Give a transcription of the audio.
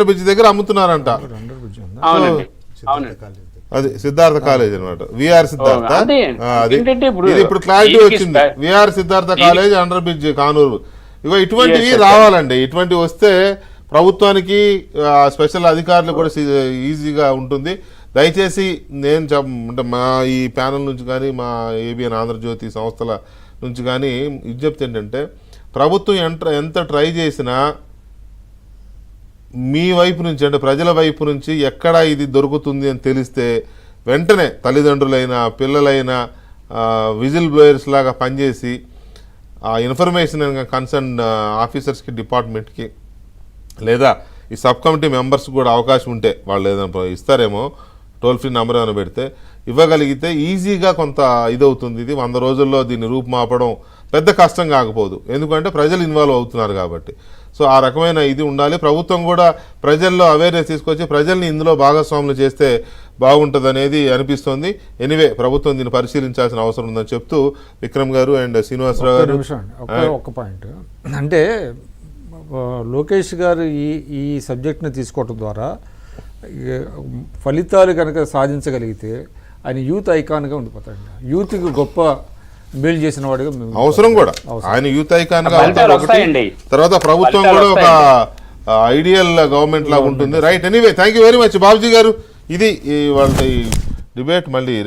Bridge దగ్గర అమ్ముతున్నారంట. అది సిద్ధార్థ కాలేజ్ అనమాట, విఆర్ సిద్ధార్థ. ఇది ఇప్పుడు క్లారిటీ వచ్చింది, VR Siddhartha college under bridge Kanuru. ఇగో ఇటువంటివి రావాలండి. ఇటువంటివి వస్తే ప్రభుత్వానికి స్పెషల్ అధికారులు కూడా ఈజీగా ఉంటుంది. దయచేసి నేను అంటే మా ఈ ప్యానల్ నుంచి కానీ మా ఏబిఎన్ ఆంధ్రజ్యోతి సంస్థల నుంచి కానీ విజ్ఞప్తి ఏంటంటే, ప్రభుత్వం ఎంత ట్రై చేసినా మీ వైపు నుంచి అంటే ప్రజల వైపు నుంచి ఎక్కడ ఇది దొరుకుతుంది అని తెలిస్తే వెంటనే తల్లిదండ్రులైనా పిల్లలైనా విజిల్ బ్లోయర్స్ లాగా పనిచేసి ఆ ఇన్ఫర్మేషన్ కన్సర్న్ ఆఫీసర్స్కి, డిపార్ట్మెంట్కి, లేదా ఈ సబ్ కమిటీ మెంబర్స్ కూడా అవకాశం ఉంటే వాళ్ళు ఏదైనా ఇస్తారేమో టోల్ ఫ్రీ నెంబర్ ఏమైనా పెడితే ఇవ్వగలిగితే ఈజీగా కొంత ఇదవుతుంది. ఇది 100 రోజుల్లో దీన్ని రూపుమాపడం పెద్ద కష్టం కాకపోదు, ఎందుకంటే ప్రజలు ఇన్వాల్వ్ అవుతున్నారు కాబట్టి. సో ఆ రకమైన ఇది ఉండాలి. ప్రభుత్వం కూడా ప్రజల్లో అవేర్నెస్ తీసుకొచ్చి ప్రజల్ని ఇందులో భాగస్వాములు చేస్తే బాగుంటుంది అనేది అనిపిస్తోంది. ఎనీవే ప్రభుత్వం దీన్ని పరిశీలించాల్సిన అవసరం ఉందని చెప్తూ విక్రమ్ గారు అండ్ శ్రీనివాసరావు గారు ఒక పాయింట్ అంటే, లోకేష్ గారు ఈ సబ్జెక్ట్ని తీసుకోవడం ద్వారా ఫలితాలు కనుక సాధించగలిగితే ఆయన యూత్ ఐకాన్గా ఉండిపోతాడు. యూత్కి గొప్ప మేలు చేసిన వాడిగా అవసరం కూడా ఆయన యూత్ ఐకాన్ గా ఒకటి. తర్వాత ప్రభుత్వం కూడా ఒక ఐడియల్ గవర్నమెంట్ లాగా ఉంటుంది. Right, anyway thank you very much Babuji గారు. ఇది వాళ్ళ డిబేట్ మళ్ళీ